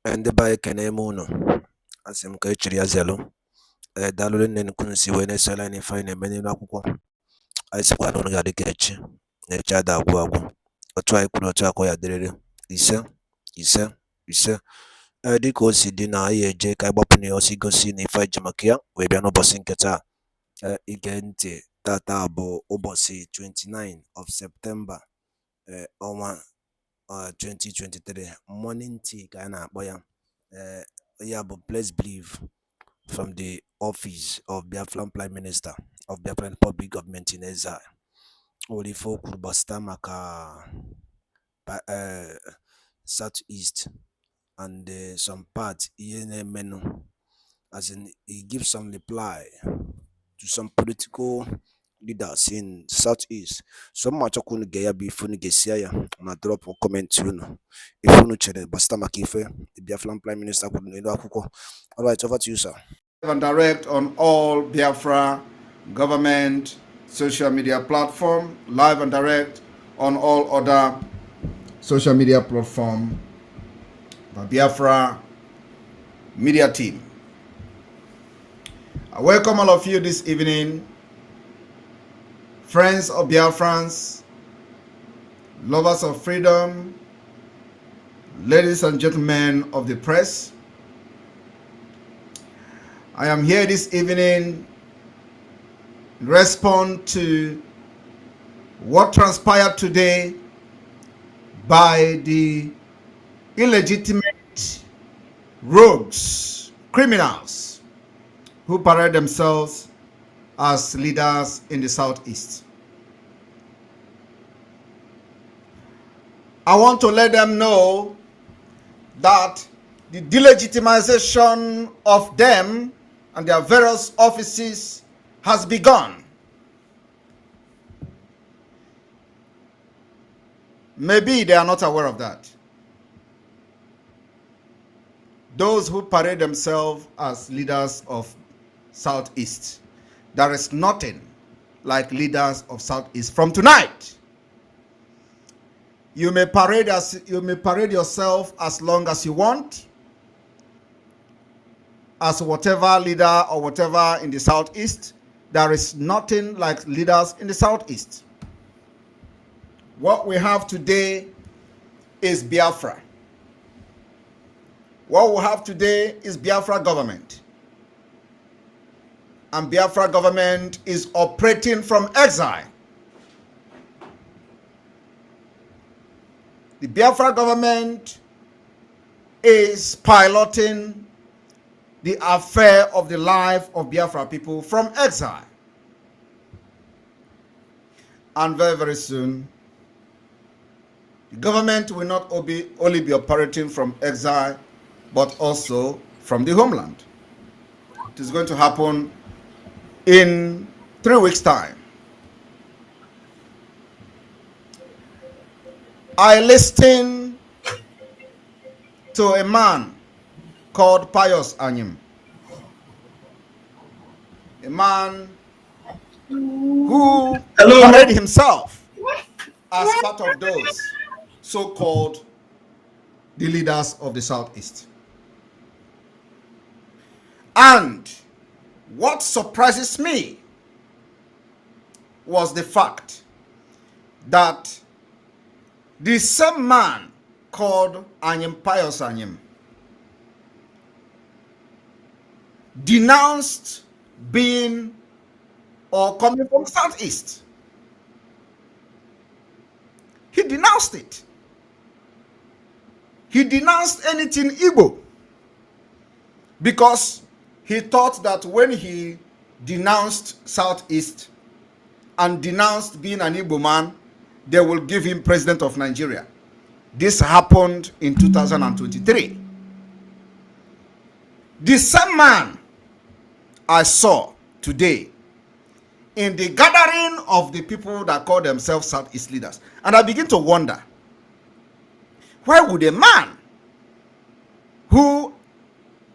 Ndị be anyị ekene m unu. Asị m ka e chiri ya zelu. Daalụ rinne unu ka unu si wee na-esonyere anyị n'ife anyị na-eme n'elu akwụkwọ. Anyị sịkwa na unu ga-adị ka echi, na echi ada agwụ agwụ. Otu anyị kwuru otu a ka ọ ya dịrịrị. Ise ise ise. Dịka o si dị na anyị eje ka anyị gbapụ na ya ọsọ igosi na ife anyị ji maka ya wee bịa n'ụbọchị nke taa. Ige ntị, tata bụ ụbọchị 29 of Septemba, ọnwa 2023. Morning tea ka a na-akpọ ya. Ya bụ Let's Believe from the office of Biafran Prime Minister of Biafran Public Government in Exile. O nwere ife o kwuru gbasata maka South East and some part ihe na-emenụ, as in he gives some reply to some political leaders in Southeast. So much ọkụ unu ga ya bụ ife unu ga-esi ya na drop comment unu ife unu chere gbasata maka ife the Biafran Prime Minister kwuru n'elu akwụkwọ. All right, over to you, sir. Live and direct on all Biafra government social media platform, live and direct on all other social media platform, the Biafra media team. I welcome all of you this evening, friends of Biafrans, lovers of freedom, ladies and gentlemen of the press. I am here this evening in response to what transpired today by the illegitimate rogues, criminals who parade themselves as leaders in the Southeast. I want to let them know that the delegitimization of them and their various offices has begun. Maybe they are not aware of that. Those who parade themselves as leaders of Southeast, there is nothing like leaders of Southeast. From tonight, you may parade yourself as long as you want, as whatever leader or whatever in the Southeast. There is nothing like leaders in the Southeast. What we have today is Biafra. What we have today is Biafra government. And Biafra government is operating from exile. The Biafra government is piloting the affair of the life of Biafra people from exile. And very, very soon, the government will not only be operating from exile, but also from the homeland. It is going to happen in 3 weeks' time. I listened to a man called Pius Anyim, a man who paraded himself as part of those so-called the leaders of the Southeast. And what surprises me was the fact that the same man called Anyim, Pius Anyim, denounced being or coming from Southeast. He denounced it. He denounced anything Igbo because he thought that when he denounced Southeast and denounced being an Igbo man, they will give him president of Nigeria. This happened in 2023. The same man I saw today in the gathering of the people that call themselves Southeast leaders. And I begin to wonder, why would a man who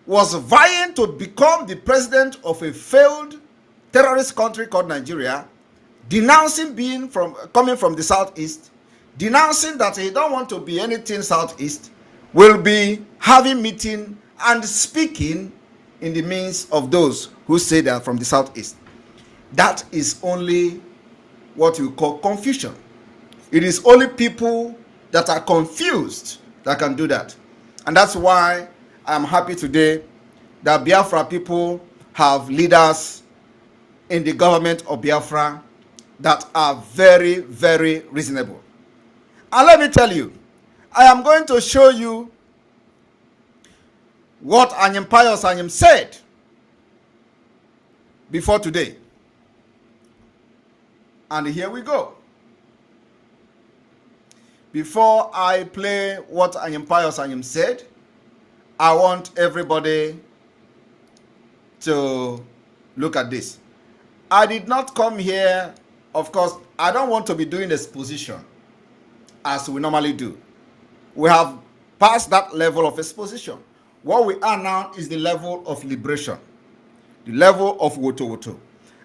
was vying to become the president of a failed terrorist country called Nigeria, denouncing coming from the Southeast, denouncing that he don't want to be anything Southeast, will be having meeting and speaking in the midst of those who say they are from the southeast. That is only what we call confusion. It is only people that are confused that can do that. And that's why I am happy today that Biafra people have leaders in the government of Biafra that are very, very reasonable. And let me tell you, I am going to show you what Anyim Pius Anyim said before today. And here we go. Before I play what Anyim Pius Anyim said, I want everybody to look at this. I did not come here, of course, I don't want to be doing exposition as we normally do. We have passed that level of exposition. What we are now is the level of liberation, the level of woto woto.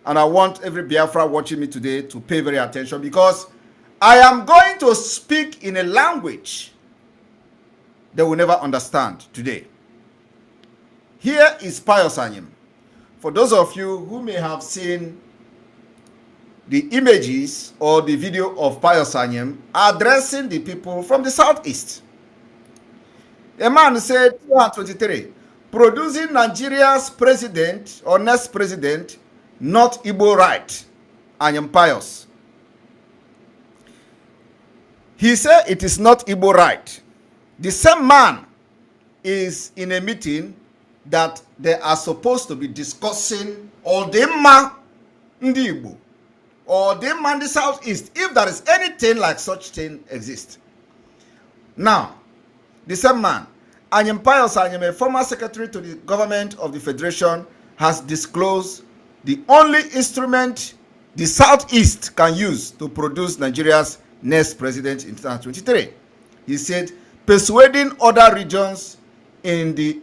And I want every Biafra watching me today to pay very attention, because I am going to speak in a language they will never understand today. Here is Pius Anyim. For those of you who may have seen the images or the video of Pius Anyim addressing the people from the southeast. A man said, 223, producing Nigeria's president or next president, not Igbo right. Anyim Pius. He said it is not Igbo right. The same man is in a meeting that they are supposed to be discussing Odema Ndi Igbo or Odema in the southeast, if there is anything like such thing exists. Now, the same man, Anyim Pius Anyim, a former secretary to the government of the federation, has disclosed the only instrument the southeast can use to produce Nigeria's next president in 2023. He said, persuading other regions in the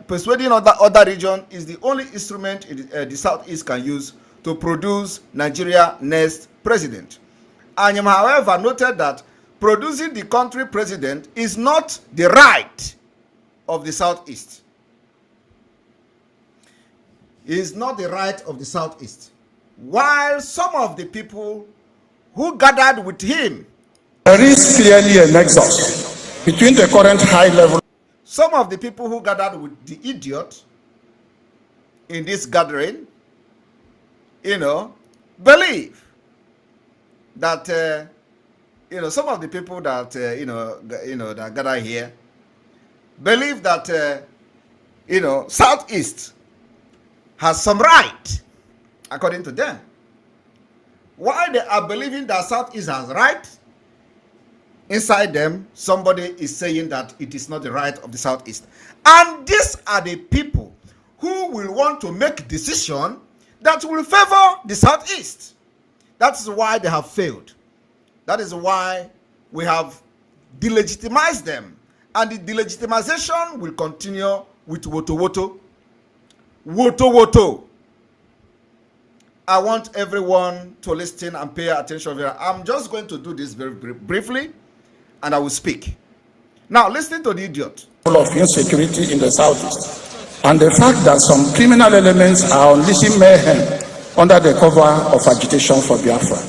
persuading other region is the only instrument the southeast can use to produce Nigeria next president. Anyim, however, noted that producing the country president is not the right of the southeast. It is not the right of the southeast. While some of the people who gathered with him, there is clearly a nexus between the current high level. Some of the people who gathered with the idiot in this gathering, believe that, some of the people that, that gather here, believe that, Southeast has some right, according to them. Why they are believing that Southeast has right? Inside them, somebody is saying that it is not the right of the Southeast. And these are the people who will want to make decision that will favor the Southeast. That is why they have failed. That is why we have delegitimized them. And the delegitimization will continue with woto woto. Woto woto. I want everyone to listen and pay attention here. I'm just going to do this very briefly, and I will speak. Now, listen to the idiot. Of insecurity in the southeast, and the fact that some criminal elements are unleashing mayhem under the cover of agitation for Biafra.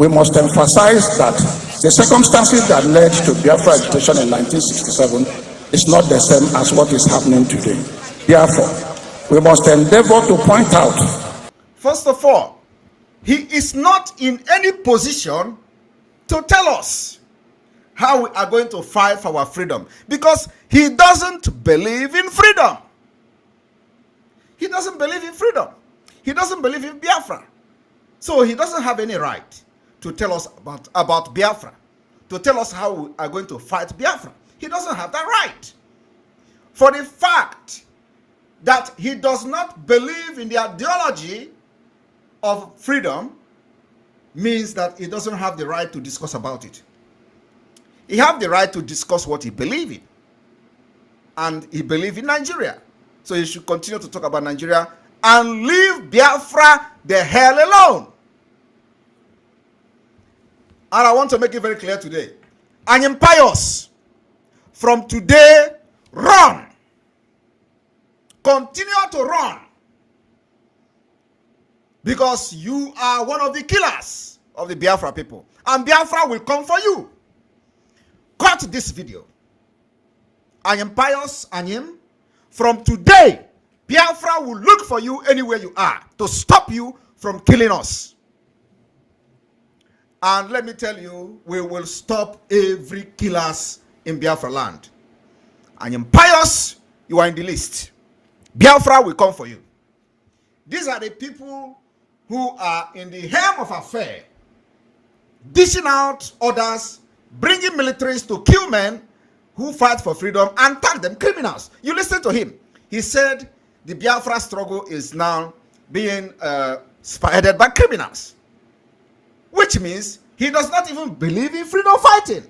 We must emphasize that the circumstances that led to Biafra agitation in 1967 is not the same as what is happening today. Therefore, we must endeavor to point out. First of all, he is not in any position to tell us how we are going to fight for our freedom, because he doesn't believe in freedom. He doesn't believe in freedom. He doesn't believe in Biafra. So he doesn't have any right to tell us about Biafra, to tell us how we are going to fight Biafra. He doesn't have that right. For the fact that he does not believe in the ideology of freedom means that he doesn't have the right to discuss about it. He has the right to discuss what he believes in. And he believes in Nigeria. So he should continue to talk about Nigeria and leave Biafra the hell alone. And I want to make it very clear today. Anyim Pius, from today, run. Continue to run. Because you are one of the killers of the Biafra people. And Biafra will come for you. Cut this video. I am pious, Anyim. From today, Biafra will look for you anywhere you are to stop you from killing us. And let me tell you, we will stop every killers in Biafra land. I am pious, you are in the list. Biafra will come for you. These are the people who are in the helm of affair, dishing out orders, bringing militaries to kill men who fight for freedom and tag them criminals. You listen to him. He said the Biafra struggle is now being spearheaded by criminals, which means he does not even believe in freedom fighting.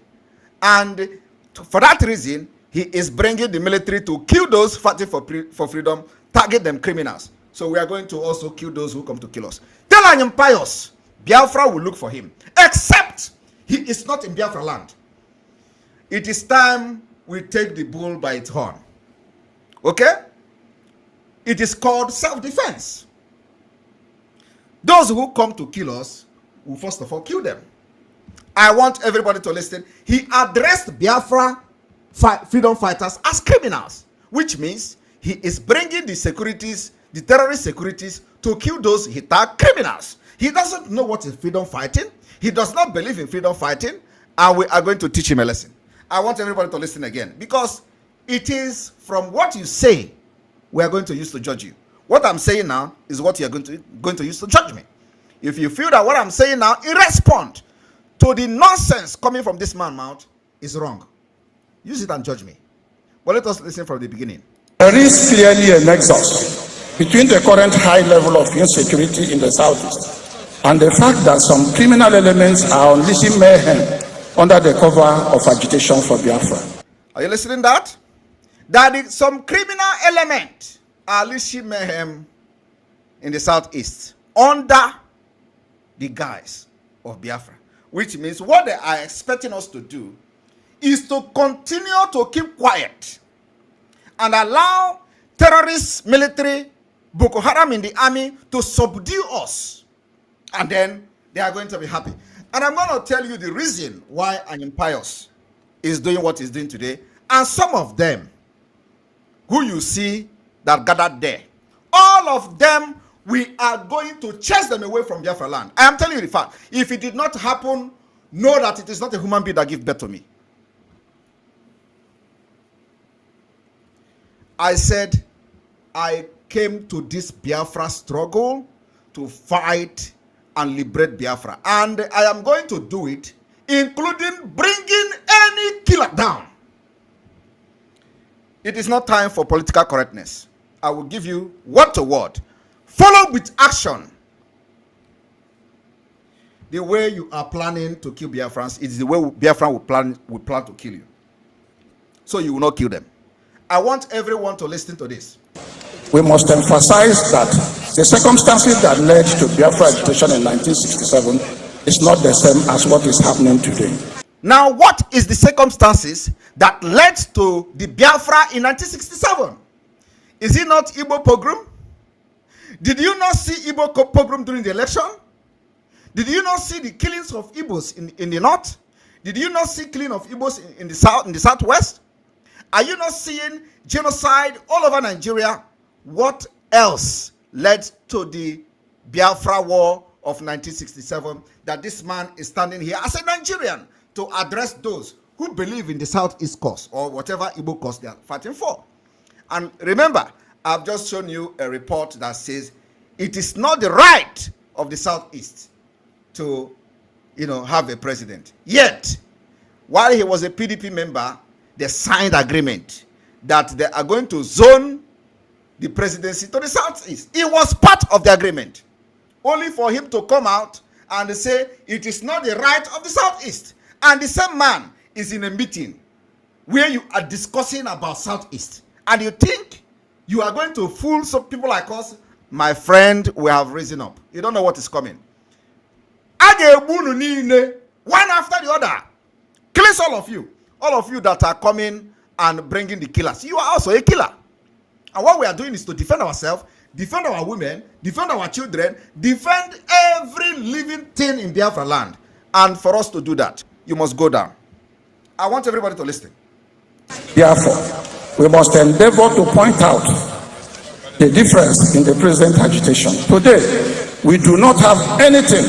And for that reason, he is bringing the military to kill those fighting for freedom, target them criminals. So we are going to also kill those who come to kill us. Tell Anyim pious, Biafra will look for him, except he is not in Biafra land. It is time we take the bull by its horn. Okay? It is called self-defense. Those who come to kill us will first of all kill them. I want everybody to listen. He addressed Biafra freedom fighters as criminals, which means he is bringing the securities, the terrorist securities, to kill those he tagged criminals. He doesn't know what is freedom fighting. He does not believe in freedom fighting, and we are going to teach him a lesson. I want everybody to listen again, because it is from what you say we are going to use to judge you. What I'm saying now is what you are going to use to judge me. If you feel that what I'm saying now in response to the nonsense coming from this man's mouth is wrong, use it and judge me. But let us listen from the beginning. There is clearly a nexus between the current high level of insecurity in the southeast and the fact that some criminal elements are unleashing mayhem under the cover of agitation for Biafra. Are you listening to that? That some criminal element are unleashing mayhem in the southeast under the guise of Biafra, which means what they are expecting us to do is to continue to keep quiet and allow terrorists, military, Boko Haram in the army to subdue us, and then they are going to be happy. And I'm going to tell you the reason why Anyim pious is doing what he's doing today, and some of them who you see that gathered there, all of them, we are going to chase them away from Biafra land. I am telling you the fact. If it did not happen, know that it is not a human being that gave birth to me. I said I came to this Biafra struggle to fight and liberate Biafra, and I am going to do it, including bringing any killer down. It is not time for political correctness. I will give you word to word, follow with action. The way you are planning to kill Biafrans is the way Biafra will plan to kill you. So you will not kill them. I want everyone to listen to this. We must emphasize that the circumstances that led to Biafra agitation in 1967 is not the same as what is happening today. Now, what is the circumstances that led to the Biafra in 1967? Is it not Igbo pogrom? Did you not see Igbo pogrom during the election? Did you not see the killings of Igbos in the north? Did you not see killing of Igbos in the south, in the southwest? Are you not seeing genocide all over Nigeria? What else led to the Biafra War of 1967 that this man is standing here as a Nigerian to address those who believe in the Southeast cause or whatever Igbo cause they are fighting for? And remember, I've just shown you a report that says it is not the right of the Southeast to, have a president. Yet, while he was a PDP member, they signed agreement that they are going to zone the presidency to the Southeast. It was part of the agreement. Only for him to come out and say it is not the right of the Southeast. And the same man is in a meeting where you are discussing about Southeast. And you think you are going to fool some people like us? My friend, we have risen up. You don't know what is coming. One after the other. Cleanse all of you. All of you that are coming and bringing the killers. You are also a killer. And what we are doing is to defend ourselves, defend our women, defend our children, defend every living thing in Biafra land. And for us to do that, you must go down. I want everybody to listen. Therefore, we must endeavor to point out the difference in the present agitation. Today, we do not have anything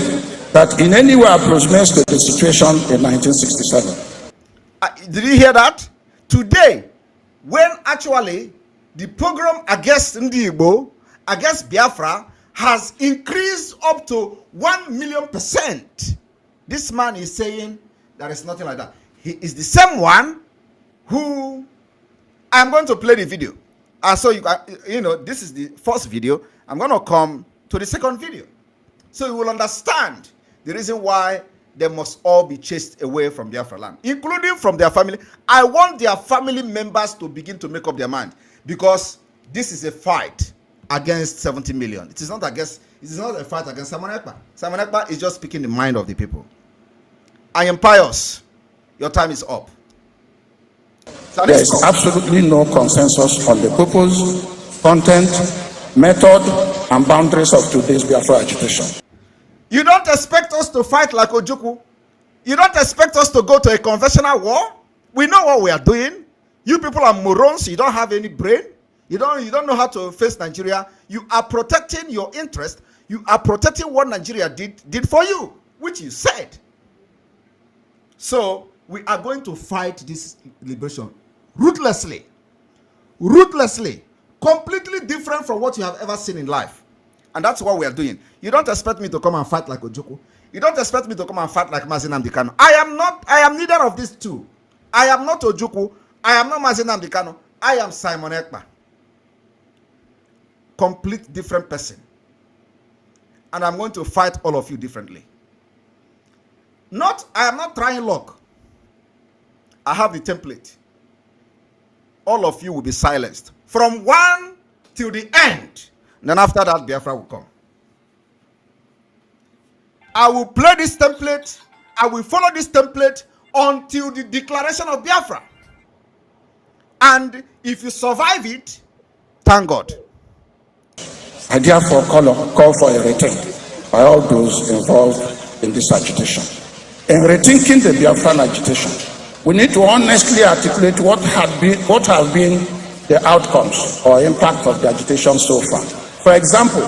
that in any way approximates to the situation in 1967. Did you hear that? Today, when actually the program against Ndi Igbo, against Biafra, has increased up to 1,000,000%. This man is saying there is nothing like that. He is the same one who, I'm going to play the video. And so, this is the first video. I'm going to come to the second video. So you will understand the reason why they must all be chased away from Biafra land, including from their family. I want their family members to begin to make up their mind, because this is a fight against 70 million. It is not a fight against Simon Ekpa. Simon Ekpa is just speaking the mind of the people. I am pious. Your time is up. There is absolutely no consensus on the purpose, content, method, and boundaries of today's Biafra agitation. You don't expect us to fight like Ojukwu. You don't expect us to go to a conventional war. We know what we are doing. You people are morons. You don't have any brain. You don't know how to face Nigeria. You are protecting your interest. You are protecting what Nigeria did for you, which you said. So we are going to fight this liberation ruthlessly, completely different from what you have ever seen in life. And that's what we are doing. You don't expect me to come and fight like Ojukwu. You don't expect me to come and fight like Mazi Nnamdi Kanu. I am neither of these two. I am not Ojukwu. I am not Mazi Nnamdi Kanu. I am Simon Ekpa. Complete different person. And I'm going to fight all of you differently. I am not trying luck. I have the template. All of you will be silenced from 1 till the end. And then after that, Biafra will come. I will play this template. I will follow this template until the declaration of Biafra. And if you survive it, thank God. I therefore call for a rethink by all those involved in this agitation. In rethinking the Biafran agitation, we need to honestly articulate what have been the outcomes or impact of the agitation so far. For example,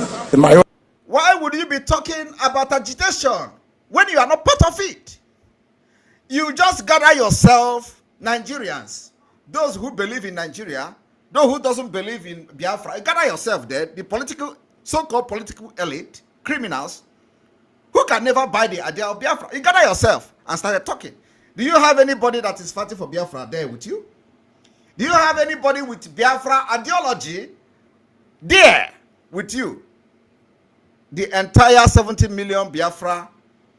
why would you be talking about agitation when you are not part of it? You just gather yourself, Nigerians, those who believe in Nigeria, those who doesn't believe in Biafra. Gather yourself there, the so-called political elite, criminals, who can never buy the idea of Biafra. You gather yourself and started talking. Do you have anybody that is fighting for Biafra there with you? Do you have anybody with Biafra ideology there with you? The entire 70 million Biafra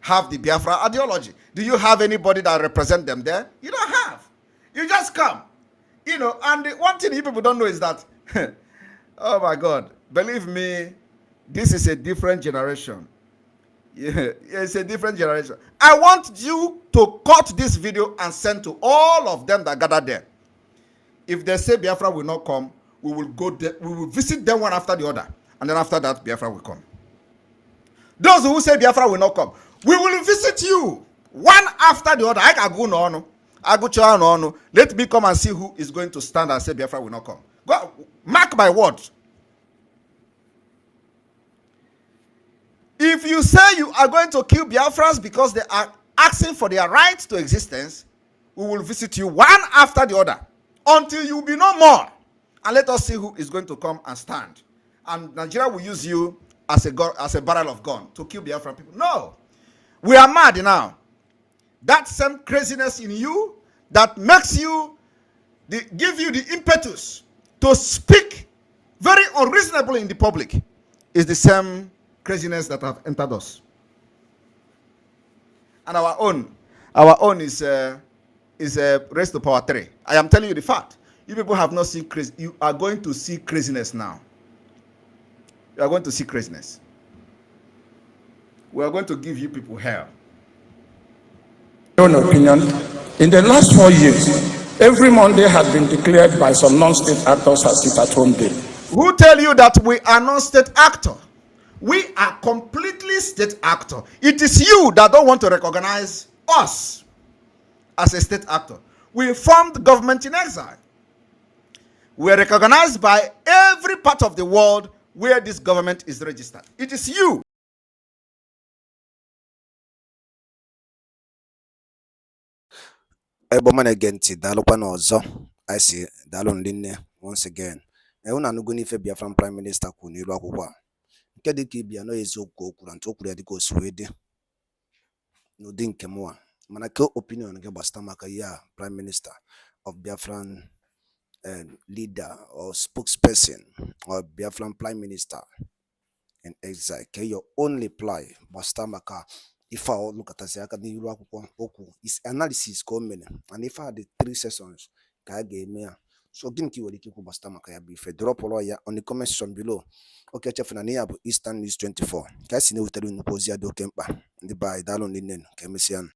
have the Biafra ideology. Do you have anybody that represent them there? You don't have. You just come. And the one thing you people don't know is that, oh my God, believe me, this is a different generation. Yeah, it's a different generation. I want you to cut this video and send to all of them that gather there. If they say Biafra will not come, we will go there, we will visit them one after the other. And then after that, Biafra will come. Those who say Biafra will not come, we will visit you one after the other. I can go no. I go no. Let me come and see who is going to stand and say Biafra will not come. Go, mark my words. If you say you are going to kill Biafrans because they are asking for their right to existence, we will visit you one after the other until you be no more. And let us see who is going to come and stand. And Nigeria will use you as a barrel of gun to kill Biafran people. No. We are mad now. That same craziness in you that makes you, give you the impetus to speak very unreasonably in the public is the same craziness that have entered us. And our own is raised to power 3. I am telling you the fact. You people have not seen crazy. You are going to see craziness now. You are going to see craziness. We are going to give you people hell. In own opinion, in the last 4 years, Every Monday has been declared by some non-state actors as sit-at-home day. Who tell you that we are non-state actor? We are completely state actor. It is you that don't want to recognize us as a state actor. We formed government in exile. We are recognized by every part of the world where this government is registered. It is you. Ebomana genti dalokwa n'ọzọ I say dalo ndị nne once again. Unu anụgo n'ife Biafran Prime Minister kwuru n'iru akwụkwọ a. Nke dị ka ịbịa eziokwu o kwuru ntụ o kwuru ya dịka o si wee dị n'ụdị nke mụwa mana ka opinion gị gbasara maka ihe a Prime Minister of Biafran leader or spokesperson or Biafran Prime Minister in exile. Ke your own reply gbasara maka ife a ọ lụkọtazi aka n'iru akwụkwọ okwu is analysis ka o mere and ife a dị 3 sessions ka a ga-eme ya. So gịnị ka i nwere ike ikwu gbasara maka ya bụ ife dropụrụ ya on the comment section below. Okay, chefuna na ya bụ Eastern News 24 ka esi na-ewetara nnukwu ozi ya dị oke mkpa ndị be anyị daalụ ndị nne ka emesịa.